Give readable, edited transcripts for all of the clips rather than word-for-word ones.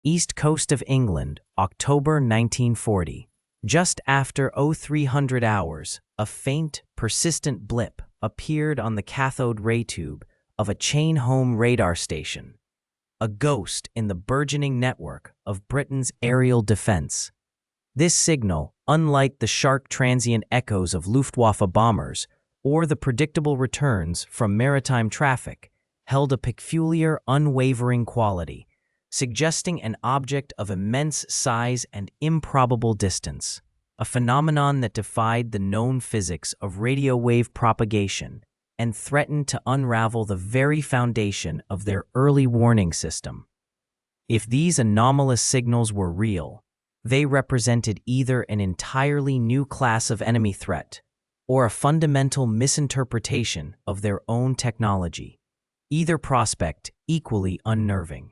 East coast of England, October 1940. Just after 0300 hours, a faint, persistent blip appeared on the cathode ray tube of a chain-home radar station, a ghost in the burgeoning network of Britain's aerial defense. This signal, unlike the sharp transient echoes of Luftwaffe bombers or the predictable returns from maritime traffic, held a peculiar, unwavering quality, suggesting an object of immense size and improbable distance, a phenomenon that defied the known physics of radio wave propagation and threatened to unravel the very foundation of their early warning system. If these anomalous signals were real, they represented either an entirely new class of enemy threat or a fundamental misinterpretation of their own technology, either prospect equally unnerving.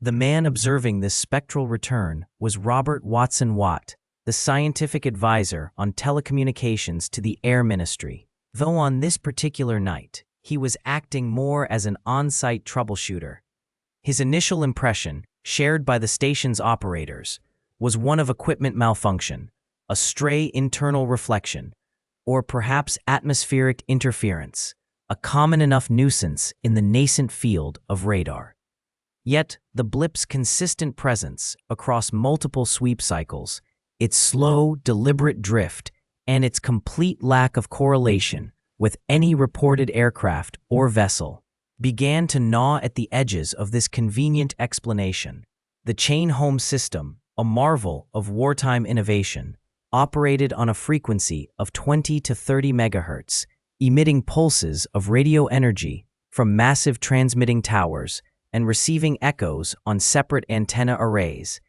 The man observing this spectral return was Robert Watson Watt, the scientific advisor on telecommunications to the Air Ministry. Though on this particular night, he was acting more as an on-site troubleshooter. His initial impression, shared by the station's operators, was one of equipment malfunction, a stray internal reflection, or perhaps atmospheric interference, a common enough nuisance in the nascent field of radar. Yet, the blip's consistent presence across multiple sweep cycles, its slow, deliberate drift, and its complete lack of correlation with any reported aircraft or vessel, began to gnaw at the edges of this convenient explanation. The chain-home system, a marvel of wartime innovation, operated on a frequency of 20 to 30 megahertz, emitting pulses of radio energy from massive transmitting towers and receiving echoes on separate antenna arrays.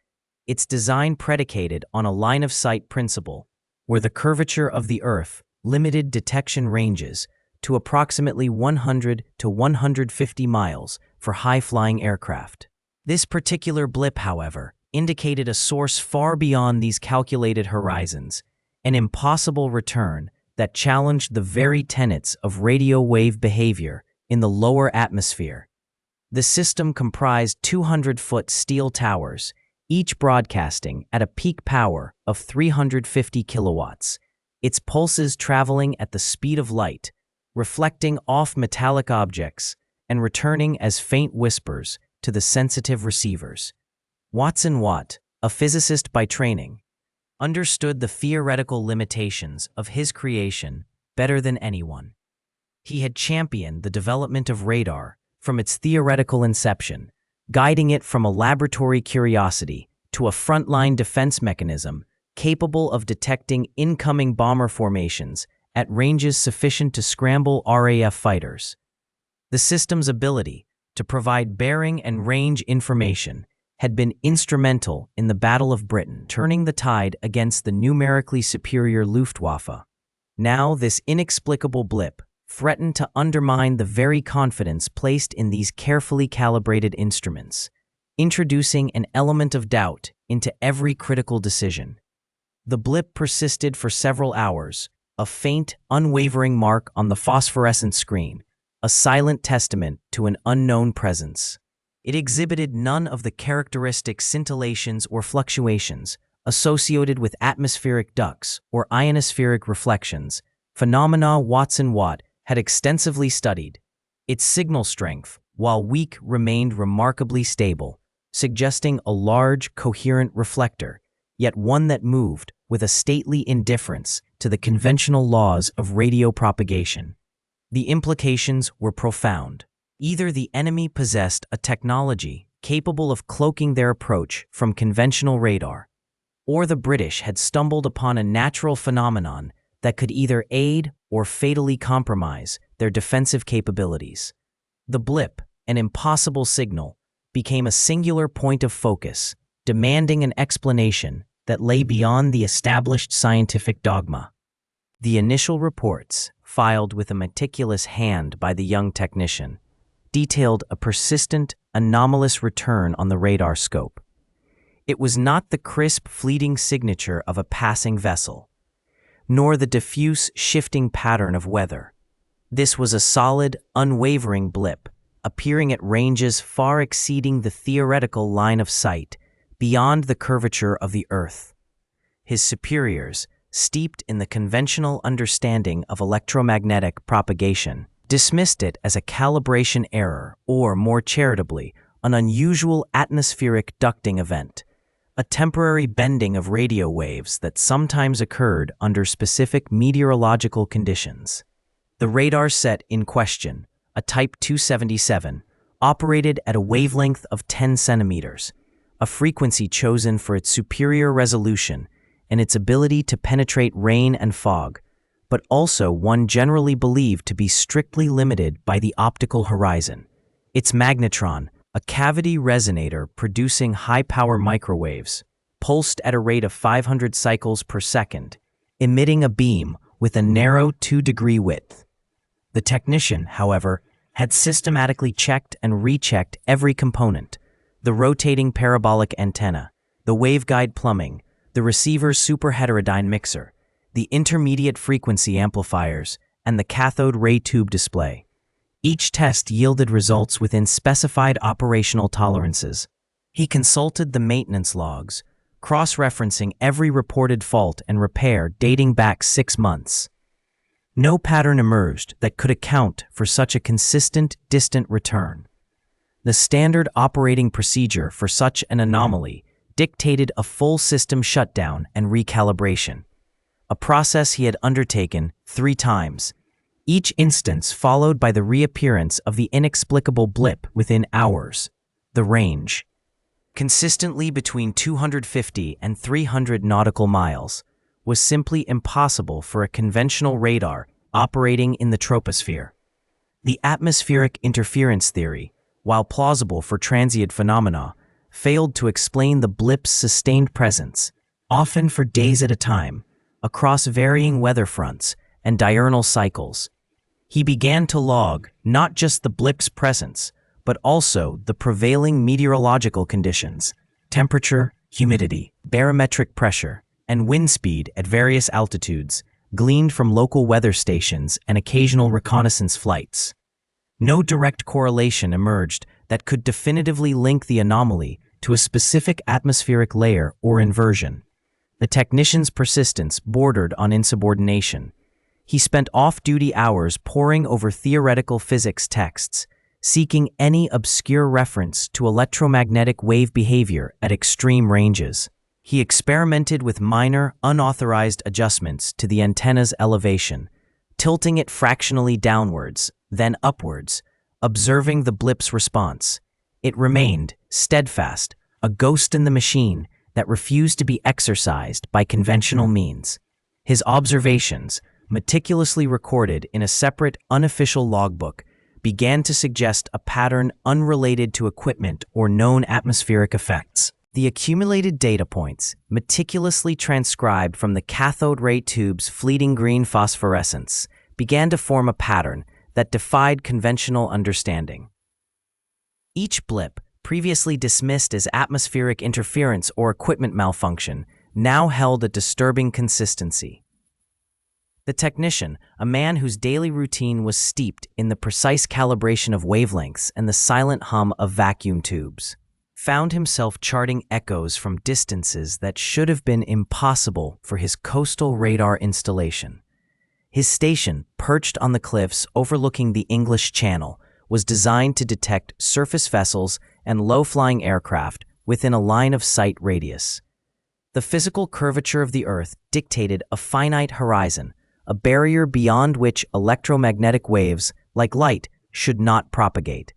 Its design predicated on a line-of-sight principle, where the curvature of the Earth limited detection ranges to approximately 100 to 150 miles for high-flying aircraft. This particular blip, however, indicated a source far beyond these calculated horizons, an impossible return that challenged the very tenets of radio wave behavior in the lower atmosphere. The system comprised 200-foot steel towers, each broadcasting at a peak power of 350 kilowatts, its pulses traveling at the speed of light, reflecting off metallic objects and returning as faint whispers to the sensitive receivers. Watson Watt, a physicist by training, understood the theoretical limitations of his creation better than anyone. He had championed the development of radar from its theoretical inception, guiding it from a laboratory curiosity to a frontline defense mechanism capable of detecting incoming bomber formations at ranges sufficient to scramble RAF fighters. The system's ability to provide bearing and range information had been instrumental in the Battle of Britain, turning the tide against the numerically superior Luftwaffe. Now, this inexplicable blip threatened to undermine the very confidence placed in these carefully calibrated instruments, introducing an element of doubt into every critical decision. The blip persisted for several hours, a faint, unwavering mark on the phosphorescent screen, a silent testament to an unknown presence. It exhibited none of the characteristic scintillations or fluctuations associated with atmospheric ducts or ionospheric reflections, phenomena Watson Watt had extensively studied. Its signal strength, while weak, remained remarkably stable, suggesting a large, coherent reflector, yet one that moved with a stately indifference to the conventional laws of radio propagation. The implications were profound. Either the enemy possessed a technology capable of cloaking their approach from conventional radar, or the British had stumbled upon a natural phenomenon that could either aid or fatally compromise their defensive capabilities. The blip, an impossible signal, became a singular point of focus, demanding an explanation that lay beyond the established scientific dogma. The initial reports, filed with a meticulous hand by the young technician, detailed a persistent, anomalous return on the radar scope. It was not the crisp, fleeting signature of a passing vessel, nor the diffuse, shifting pattern of weather. This was a solid, unwavering blip, appearing at ranges far exceeding the theoretical line of sight, beyond the curvature of the Earth. His superiors, steeped in the conventional understanding of electromagnetic propagation, dismissed it as a calibration error or, more charitably, an unusual atmospheric ducting event, a temporary bending of radio waves that sometimes occurred under specific meteorological conditions. The radar set in question, a Type 277, operated at a wavelength of 10 centimeters, a frequency chosen for its superior resolution and its ability to penetrate rain and fog, but also one generally believed to be strictly limited by the optical horizon. Its magnetron, a cavity resonator producing high-power microwaves, pulsed at a rate of 500 cycles per second, emitting a beam with a narrow 2-degree width. The technician, however, had systematically checked and rechecked every component: the rotating parabolic antenna, the waveguide plumbing, the receiver's superheterodyne mixer, the intermediate frequency amplifiers, and the cathode ray tube display. Each test yielded results within specified operational tolerances. He consulted the maintenance logs, cross-referencing every reported fault and repair dating back 6 months. No pattern emerged that could account for such a consistent, distant return. The standard operating procedure for such an anomaly dictated a full system shutdown and recalibration, a process he had undertaken 3 times, each instance followed by the reappearance of the inexplicable blip within hours. The range, consistently between 250 and 300 nautical miles, was simply impossible for a conventional radar operating in the troposphere. The atmospheric interference theory, while plausible for transient phenomena, failed to explain the blip's sustained presence, often for days at a time, across varying weather fronts and diurnal cycles. He began to log not just the blip's presence, but also the prevailing meteorological conditions: temperature, humidity, barometric pressure, and wind speed at various altitudes, gleaned from local weather stations and occasional reconnaissance flights. No direct correlation emerged that could definitively link the anomaly to a specific atmospheric layer or inversion. The technician's persistence bordered on insubordination. He spent off-duty hours poring over theoretical physics texts, seeking any obscure reference to electromagnetic wave behavior at extreme ranges. He experimented with minor, unauthorized adjustments to the antenna's elevation, tilting it fractionally downwards, then upwards, observing the blip's response. It remained, steadfast, a ghost in the machine that refused to be exorcised by conventional means. His observations, meticulously recorded in a separate, unofficial logbook, began to suggest a pattern unrelated to equipment or known atmospheric effects. The accumulated data points, meticulously transcribed from the cathode ray tube's fleeting green phosphorescence, began to form a pattern that defied conventional understanding. Each blip, previously dismissed as atmospheric interference or equipment malfunction, now held a disturbing consistency. The technician, a man whose daily routine was steeped in the precise calibration of wavelengths and the silent hum of vacuum tubes, found himself charting echoes from distances that should have been impossible for his coastal radar installation. His station, perched on the cliffs overlooking the English Channel, was designed to detect surface vessels and low-flying aircraft within a line-of-sight radius. The physical curvature of the Earth dictated a finite horizon, a barrier beyond which electromagnetic waves, like light, should not propagate.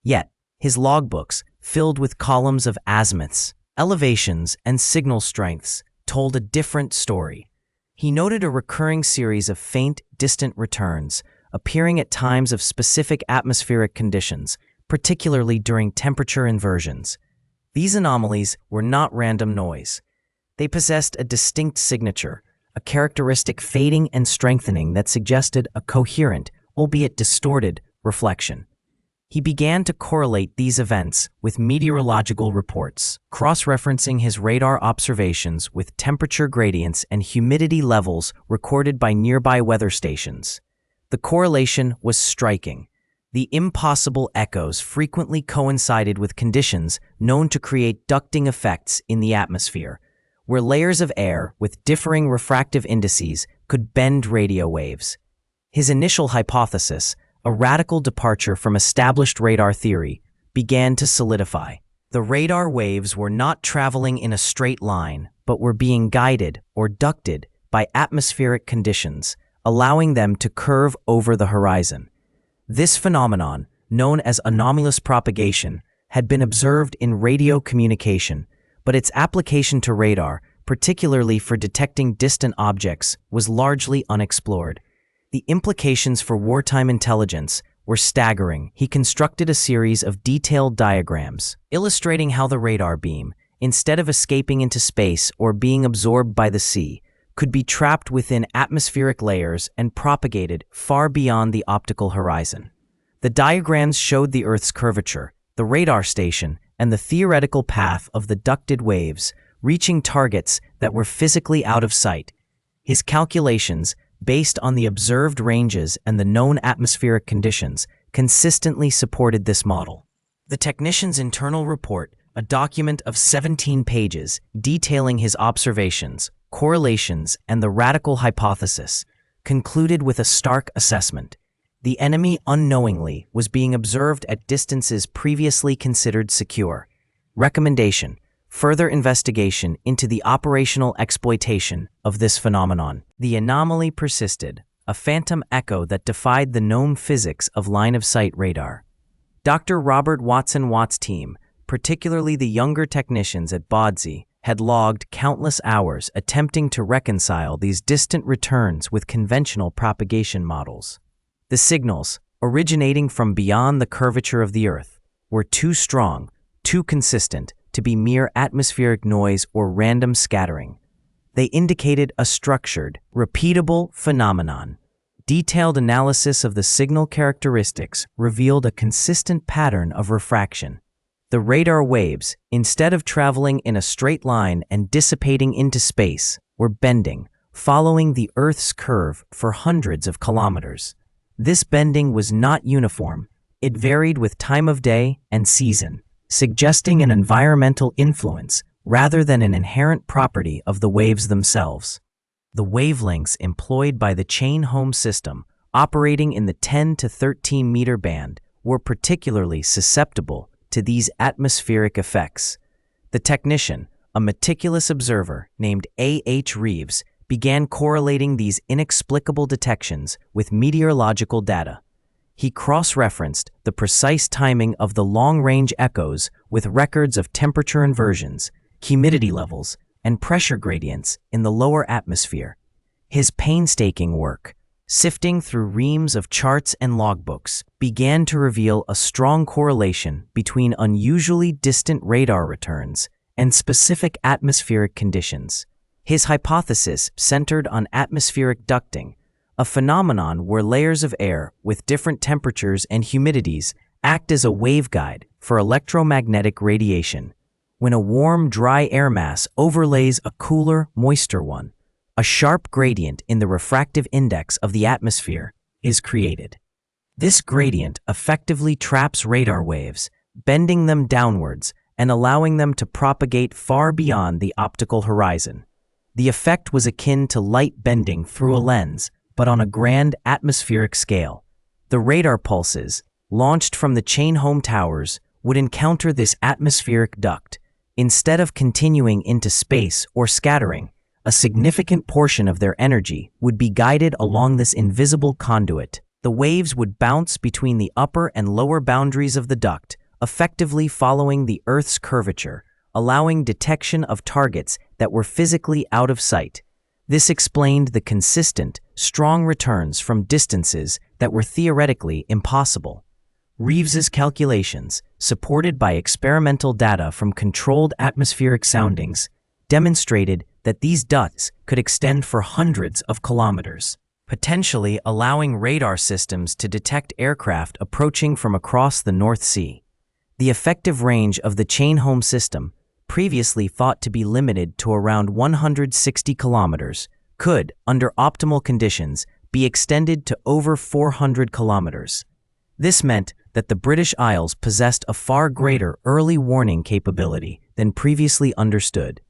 Yet, his logbooks, filled with columns of azimuths, elevations, and signal strengths, told a different story. He noted a recurring series of faint, distant returns, appearing at times of specific atmospheric conditions, particularly during temperature inversions. These anomalies were not random noise. They possessed a distinct signature, a characteristic fading and strengthening that suggested a coherent, albeit distorted, reflection. He began to correlate these events with meteorological reports, cross-referencing his radar observations with temperature gradients and humidity levels recorded by nearby weather stations. The correlation was striking. The impossible echoes frequently coincided with conditions known to create ducting effects in the atmosphere, where layers of air with differing refractive indices could bend radio waves. His initial hypothesis, a radical departure from established radar theory, began to solidify. The radar waves were not traveling in a straight line, but were being guided or ducted by atmospheric conditions, allowing them to curve over the horizon. This phenomenon, known as anomalous propagation, had been observed in radio communication, but its application to radar, particularly for detecting distant objects, was largely unexplored. The implications for wartime intelligence were staggering. He constructed a series of detailed diagrams, illustrating how the radar beam, instead of escaping into space or being absorbed by the sea, could be trapped within atmospheric layers and propagated far beyond the optical horizon. The diagrams showed the Earth's curvature, the radar station, and the theoretical path of the ducted waves, reaching targets that were physically out of sight. His calculations, based on the observed ranges and the known atmospheric conditions, consistently supported this model. The technician's internal report, a document of 17 pages detailing his observations, correlations, and the radical hypothesis, concluded with a stark assessment. The enemy unknowingly was being observed at distances previously considered secure. Recommendation: further investigation into the operational exploitation of this phenomenon. The anomaly persisted, a phantom echo that defied the known physics of line-of-sight radar. Dr. Robert Watson Watt's team, particularly the younger technicians at BODSI, had logged countless hours attempting to reconcile these distant returns with conventional propagation models. The signals, originating from beyond the curvature of the Earth, were too strong, too consistent, to be mere atmospheric noise or random scattering. They indicated a structured, repeatable phenomenon. Detailed analysis of the signal characteristics revealed a consistent pattern of refraction. The radar waves, instead of traveling in a straight line and dissipating into space, were bending, following the Earth's curve for hundreds of kilometers. This bending was not uniform. It varied with time of day and season, suggesting an environmental influence rather than an inherent property of the waves themselves. The wavelengths employed by the chain home system, operating in the 10 to 13 meter band, were particularly susceptible to these atmospheric effects. The technician, a meticulous observer named A.H. Reeves, began correlating these inexplicable detections with meteorological data. He cross-referenced the precise timing of the long-range echoes with records of temperature inversions, humidity levels, and pressure gradients in the lower atmosphere. His painstaking work, sifting through reams of charts and logbooks, began to reveal a strong correlation between unusually distant radar returns and specific atmospheric conditions. His hypothesis centered on atmospheric ducting, a phenomenon where layers of air with different temperatures and humidities act as a waveguide for electromagnetic radiation. When a warm, dry air mass overlays a cooler, moister one, a sharp gradient in the refractive index of the atmosphere is created. This gradient effectively traps radar waves, bending them downwards and allowing them to propagate far beyond the optical horizon. The effect was akin to light bending through a lens, but on a grand atmospheric scale. The radar pulses, launched from the chain home towers, would encounter this atmospheric duct. Instead of continuing into space or scattering, a significant portion of their energy would be guided along this invisible conduit. The waves would bounce between the upper and lower boundaries of the duct, effectively following the Earth's curvature, allowing detection of targets that were physically out of sight. This explained the consistent, strong returns from distances that were theoretically impossible. Reeves's calculations, supported by experimental data from controlled atmospheric soundings, demonstrated that these ducts could extend for hundreds of kilometers, potentially allowing radar systems to detect aircraft approaching from across the North Sea. The effective range of the chain home system, previously thought to be limited to around 160 kilometers, could, under optimal conditions, be extended to over 400 kilometers. This meant that the British Isles possessed a far greater early warning capability than previously understood.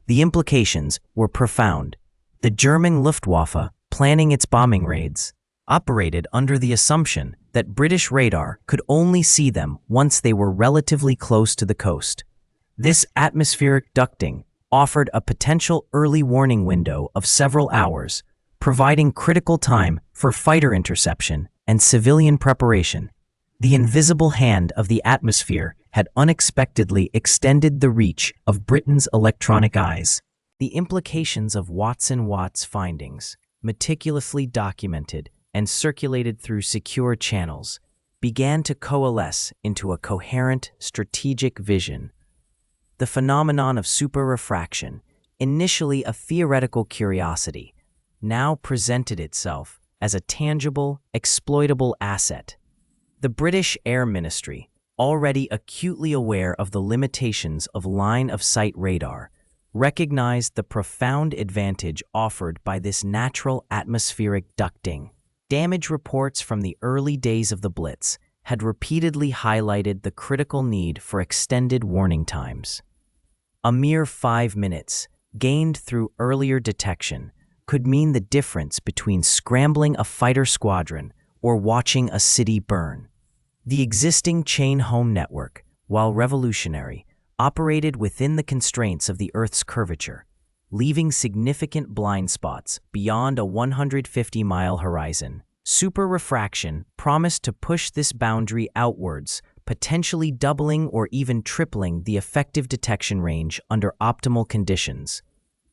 The implications were profound. The German Luftwaffe, planning its bombing raids, operated under the assumption that British radar could only see them once they were relatively close to the coast. This atmospheric ducting offered a potential early warning window of several hours, providing critical time for fighter interception and civilian preparation. The invisible hand of the atmosphere had unexpectedly extended the reach of Britain's electronic eyes. The implications of Watson-Watt's findings, meticulously documented and circulated through secure channels, began to coalesce into a coherent strategic vision. The phenomenon of superrefraction, initially a theoretical curiosity, now presented itself as a tangible, exploitable asset. The British Air Ministry, already acutely aware of the limitations of line-of-sight radar, recognized the profound advantage offered by this natural atmospheric ducting. Damage reports from the early days of the Blitz had repeatedly highlighted the critical need for extended warning times. A mere 5 minutes, gained through earlier detection, could mean the difference between scrambling a fighter squadron or watching a city burn. The existing chain home network, while revolutionary, operated within the constraints of the Earth's curvature, leaving significant blind spots beyond a 150-mile horizon. Superrefraction promised to push this boundary outwards, potentially doubling or even tripling the effective detection range under optimal conditions.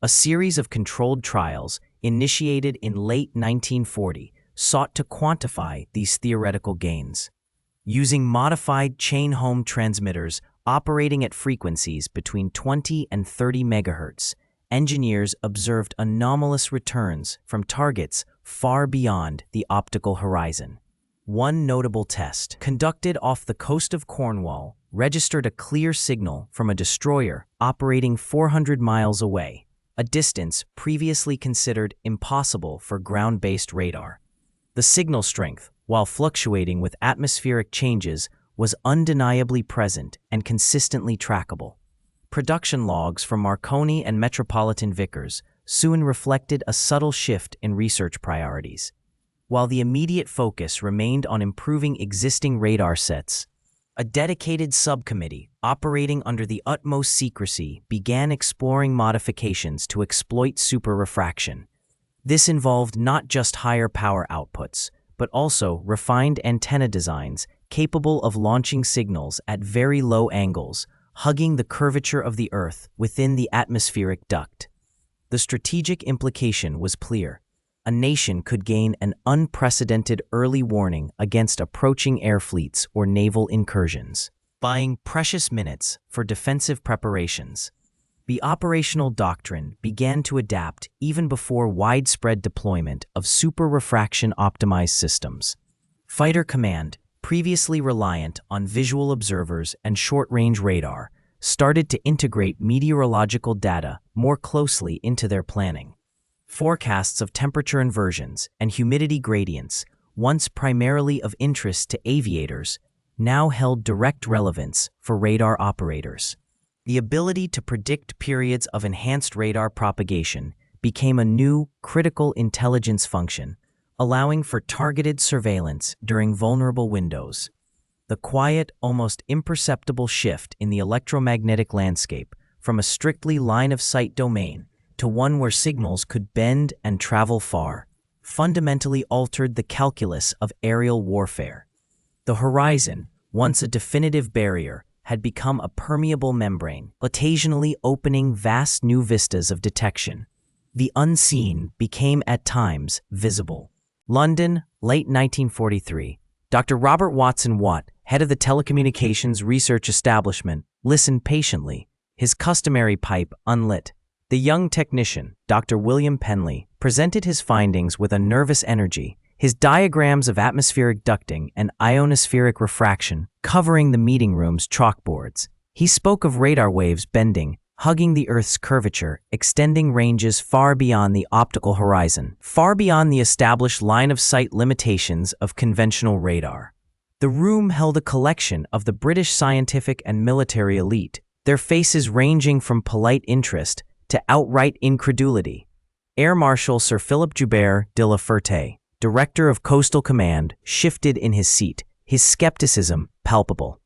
A series of controlled trials, initiated in late 1940, sought to quantify these theoretical gains. Using modified chain-home transmitters operating at frequencies between 20 and 30 MHz, engineers observed anomalous returns from targets far beyond the optical horizon. One notable test, conducted off the coast of Cornwall, registered a clear signal from a destroyer operating 400 miles away, a distance previously considered impossible for ground-based radar. The signal strength, while fluctuating with atmospheric changes, was undeniably present and consistently trackable. Production logs from Marconi and Metropolitan Vickers soon reflected a subtle shift in research priorities. While the immediate focus remained on improving existing radar sets, a dedicated subcommittee operating under the utmost secrecy began exploring modifications to exploit superrefraction. This involved not just higher power outputs, but also refined antenna designs capable of launching signals at very low angles, hugging the curvature of the Earth within the atmospheric duct. The strategic implication was clear. A nation could gain an unprecedented early warning against approaching air fleets or naval incursions, buying precious minutes for defensive preparations. The operational doctrine began to adapt even before widespread deployment of superrefraction-optimized systems. Fighter command, previously reliant on visual observers and short-range radar, started to integrate meteorological data more closely into their planning. Forecasts of temperature inversions and humidity gradients, once primarily of interest to aviators, now held direct relevance for radar operators. The ability to predict periods of enhanced radar propagation became a new, critical intelligence function, allowing for targeted surveillance during vulnerable windows. The quiet, almost imperceptible shift in the electromagnetic landscape from a strictly line-of-sight domain to one where signals could bend and travel far, fundamentally altered the calculus of aerial warfare. The horizon, once a definitive barrier, had become a permeable membrane, occasionally opening vast new vistas of detection. The unseen became at times visible. London, late 1943. Dr. Robert Watson Watt, head of the Telecommunications Research Establishment, listened patiently, his customary pipe unlit. The young technician, Dr. William Penley, presented his findings with a nervous energy, his diagrams of atmospheric ducting and ionospheric refraction covering the meeting room's chalkboards. He spoke of radar waves bending, hugging the Earth's curvature, extending ranges far beyond the optical horizon, far beyond the established line-of-sight limitations of conventional radar. The room held a collection of the British scientific and military elite, their faces ranging from polite interest to outright incredulity. Air Marshal Sir Philip Joubert de la Ferté, Director of Coastal Command, shifted in his seat, his skepticism palpable.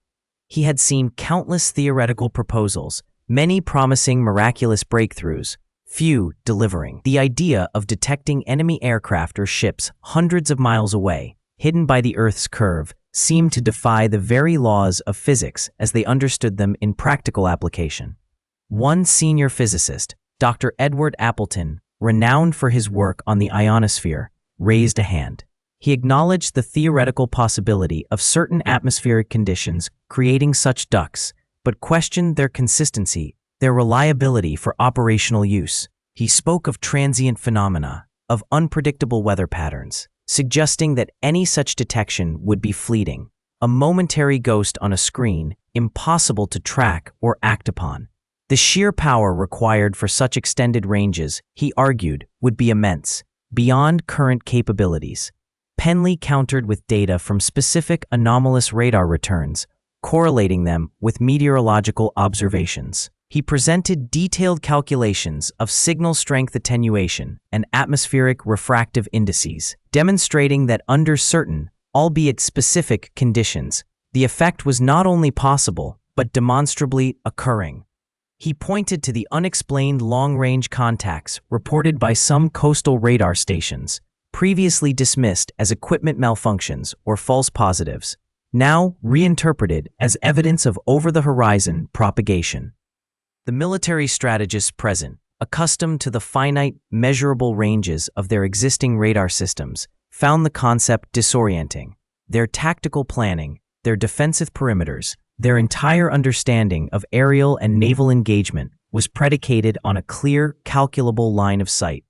He had seen countless theoretical proposals, many promising miraculous breakthroughs, few delivering. The idea of detecting enemy aircraft or ships hundreds of miles away, hidden by the Earth's curve, seemed to defy the very laws of physics as they understood them in practical application. One senior physicist, Dr. Edward Appleton, renowned for his work on the ionosphere, raised a hand. He acknowledged the theoretical possibility of certain atmospheric conditions creating such ducts, but questioned their consistency, their reliability for operational use. He spoke of transient phenomena, of unpredictable weather patterns, suggesting that any such detection would be fleeting, a momentary ghost on a screen, impossible to track or act upon. The sheer power required for such extended ranges, he argued, would be immense, beyond current capabilities. Penley countered with data from specific anomalous radar returns, correlating them with meteorological observations. He presented detailed calculations of signal strength attenuation and atmospheric refractive indices, demonstrating that under certain, albeit specific, conditions, the effect was not only possible, but demonstrably occurring. He pointed to the unexplained long-range contacts reported by some coastal radar stations, previously dismissed as equipment malfunctions or false positives, now reinterpreted as evidence of over-the-horizon propagation. The military strategists present, accustomed to the finite, measurable ranges of their existing radar systems, found the concept disorienting. Their tactical planning, their defensive perimeters, their entire understanding of aerial and naval engagement was predicated on a clear, calculable line of sight.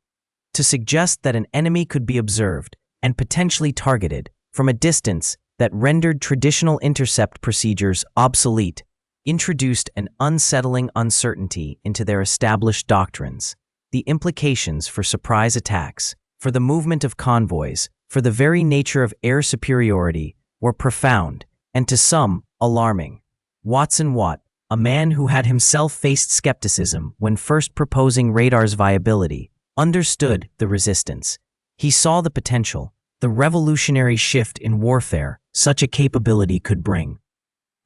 To suggest that an enemy could be observed and potentially targeted from a distance that rendered traditional intercept procedures obsolete introduced an unsettling uncertainty into their established doctrines. The implications for surprise attacks, for the movement of convoys, for the very nature of air superiority were profound and to some alarming. Watson Watt, a man who had himself faced skepticism when first proposing radar's viability, understood the resistance. He saw the potential, the revolutionary shift in warfare such a capability could bring,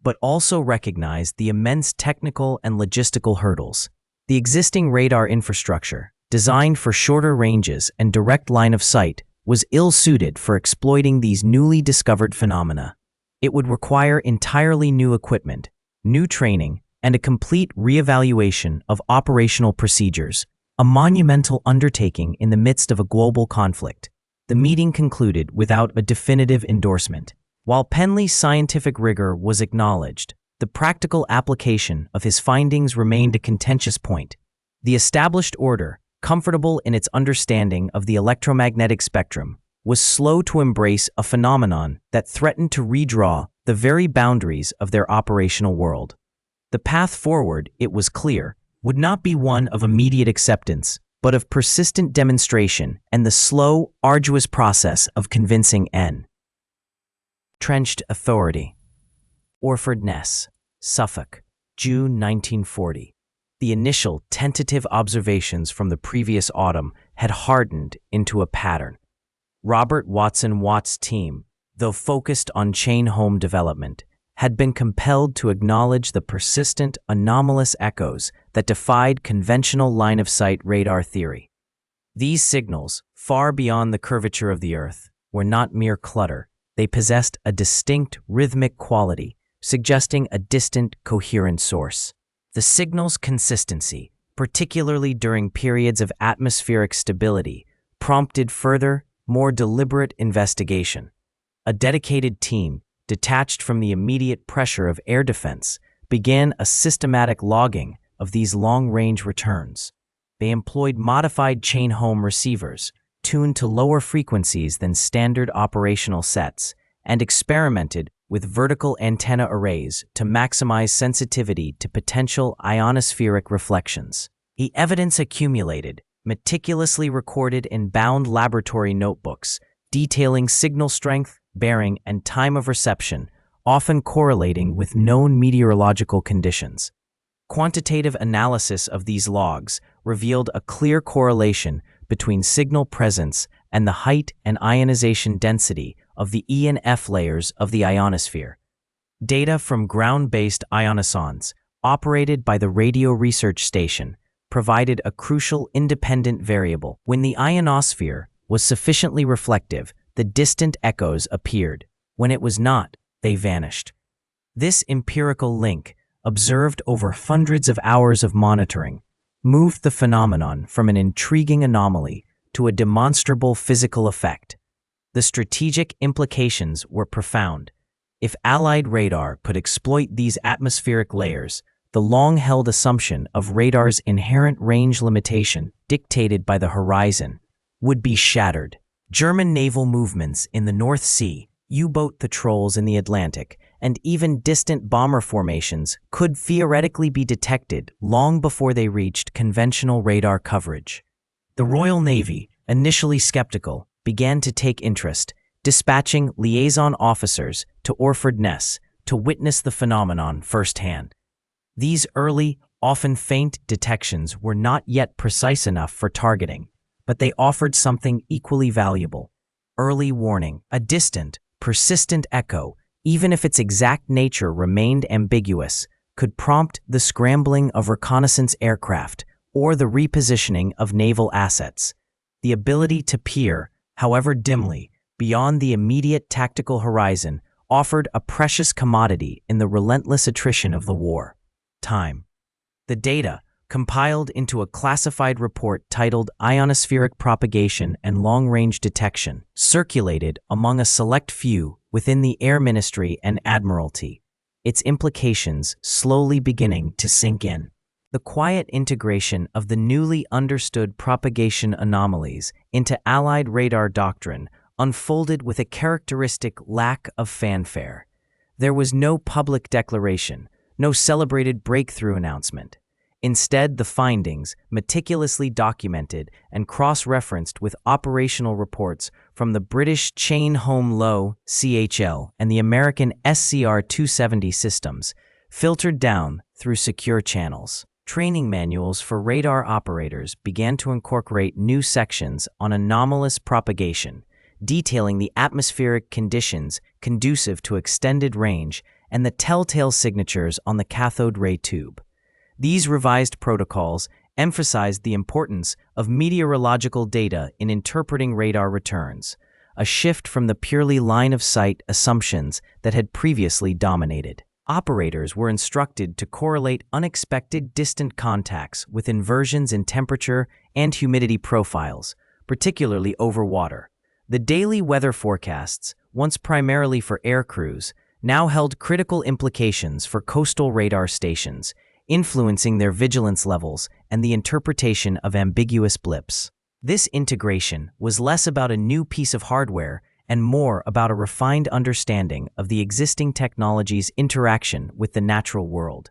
but also recognized the immense technical and logistical hurdles. The existing radar infrastructure, designed for shorter ranges and direct line of sight, was ill-suited for exploiting these newly discovered phenomena. It would require entirely new equipment, new training, and a complete reevaluation of operational procedures, a monumental undertaking in the midst of a global conflict. The meeting concluded without a definitive endorsement. While Penley's scientific rigor was acknowledged, the practical application of his findings remained a contentious point. The established order, comfortable in its understanding of the electromagnetic spectrum, was slow to embrace a phenomenon that threatened to redraw the very boundaries of their operational world. The path forward, it was clear, would not be one of immediate acceptance, but of persistent demonstration and the slow, arduous process of convincing Trenched authority. Orford Ness, Suffolk, June 1940. The initial tentative observations from the previous autumn had hardened into a pattern. Robert Watson Watt's team, though focused on chain home development, had been compelled to acknowledge the persistent, anomalous echoes that defied conventional line-of-sight radar theory. These signals, far beyond the curvature of the Earth, were not mere clutter. They possessed a distinct rhythmic quality, suggesting a distant, coherent source. The signal's consistency, particularly during periods of atmospheric stability, prompted further, more deliberate investigation. A dedicated team, detached from the immediate pressure of air defense, began a systematic logging of these long-range returns. They employed modified chain-home receivers, tuned to lower frequencies than standard operational sets, and experimented with vertical antenna arrays to maximize sensitivity to potential ionospheric reflections. The evidence accumulated, meticulously recorded in bound laboratory notebooks, detailing signal strength, bearing, and time of reception, often correlating with known meteorological conditions. Quantitative analysis of these logs revealed a clear correlation between signal presence and the height and ionization density of the E and F layers of the ionosphere. Data from ground-based ionosondes, operated by the Radio Research Station, provided a crucial independent variable. When the ionosphere was sufficiently reflective, the distant echoes appeared. When it was not, they vanished. This empirical link, observed over hundreds of hours of monitoring, moved the phenomenon from an intriguing anomaly to a demonstrable physical effect. The strategic implications were profound. If Allied radar could exploit these atmospheric layers, the long-held assumption of radar's inherent range limitation, dictated by the horizon, would be shattered. German naval movements in the North Sea, U-boat patrols in the Atlantic, and even distant bomber formations could theoretically be detected long before they reached conventional radar coverage. The Royal Navy, initially skeptical, began to take interest, dispatching liaison officers to Orford Ness to witness the phenomenon firsthand. These early, often faint detections were not yet precise enough for targeting, but they offered something equally valuable: early warning. A distant, persistent echo, even if its exact nature remained ambiguous, could prompt the scrambling of reconnaissance aircraft or the repositioning of naval assets. The ability to peer, however dimly, beyond the immediate tactical horizon offered a precious commodity in the relentless attrition of the war: time. The data, compiled into a classified report titled Ionospheric Propagation and Long-Range Detection, circulated among a select few within the Air Ministry and Admiralty, its implications slowly beginning to sink in. The quiet integration of the newly understood propagation anomalies into Allied radar doctrine unfolded with a characteristic lack of fanfare. There was no public declaration, no celebrated breakthrough announcement. Instead, the findings, meticulously documented and cross-referenced with operational reports from the British Chain Home Low (CHL) and the American SCR-270 systems, filtered down through secure channels. Training manuals for radar operators began to incorporate new sections on anomalous propagation, detailing the atmospheric conditions conducive to extended range and the telltale signatures on the cathode ray tube. These revised protocols emphasized the importance of meteorological data in interpreting radar returns, a shift from the purely line-of-sight assumptions that had previously dominated. Operators were instructed to correlate unexpected distant contacts with inversions in temperature and humidity profiles, particularly over water. The daily weather forecasts, once primarily for air crews, now held critical implications for coastal radar stations, influencing their vigilance levels and the interpretation of ambiguous blips. This integration was less about a new piece of hardware and more about a refined understanding of the existing technology's interaction with the natural world.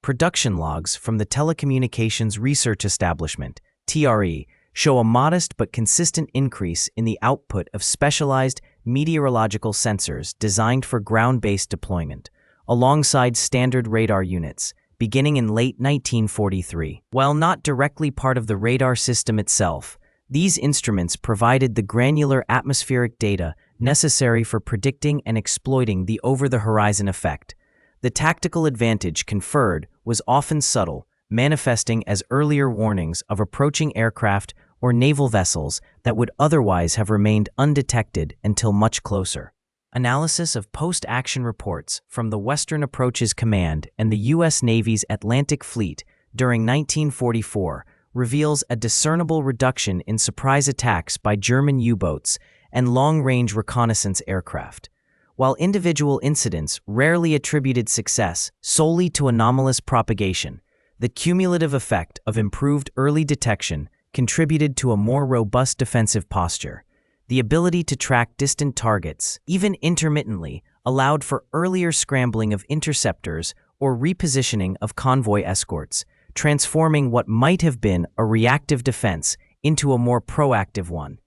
Production logs from the Telecommunications Research Establishment, TRE, show a modest but consistent increase in the output of specialized meteorological sensors designed for ground-based deployment, alongside standard radar units, beginning in late 1943. While not directly part of the radar system itself, these instruments provided the granular atmospheric data necessary for predicting and exploiting the over-the-horizon effect. The tactical advantage conferred was often subtle, manifesting as earlier warnings of approaching aircraft or naval vessels that would otherwise have remained undetected until much closer. Analysis of post-action reports from the Western Approaches Command and the U.S. Navy's Atlantic Fleet during 1944 reveals a discernible reduction in surprise attacks by German U-boats and long-range reconnaissance aircraft. While individual incidents rarely attributed success solely to anomalous propagation, the cumulative effect of improved early detection contributed to a more robust defensive posture. The ability to track distant targets, even intermittently, allowed for earlier scrambling of interceptors or repositioning of convoy escorts, transforming what might have been a reactive defense into a more proactive one.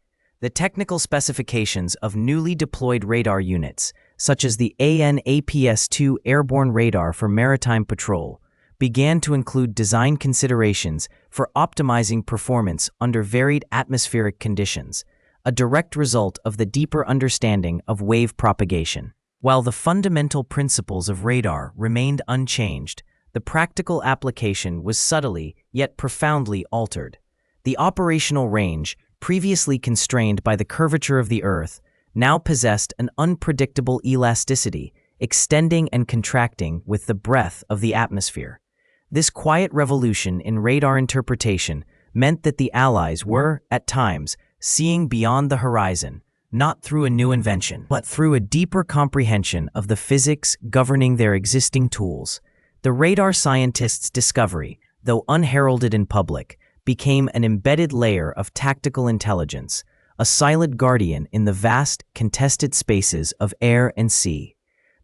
The technical specifications of newly deployed radar units, such as the AN/APS-2 airborne radar for maritime patrol, began to include design considerations for optimizing performance under varied atmospheric conditions, a direct result of the deeper understanding of wave propagation. While the fundamental principles of radar remained unchanged, the practical application was subtly yet profoundly altered. The operational range, previously constrained by the curvature of the Earth, now possessed an unpredictable elasticity, extending and contracting with the breadth of the atmosphere. This quiet revolution in radar interpretation meant that the Allies were, at times, seeing beyond the horizon, not through a new invention, but through a deeper comprehension of the physics governing their existing tools. The radar scientists' discovery, though unheralded in public, became an embedded layer of tactical intelligence, a silent guardian in the vast, contested spaces of air and sea.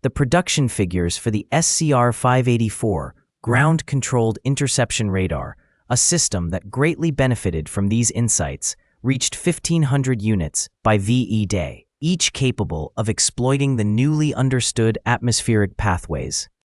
The production figures for the SCR-584 ground-controlled interception radar, a system that greatly benefited from these insights, reached 1,500 units by VE Day, each capable of exploiting the newly understood atmospheric pathways.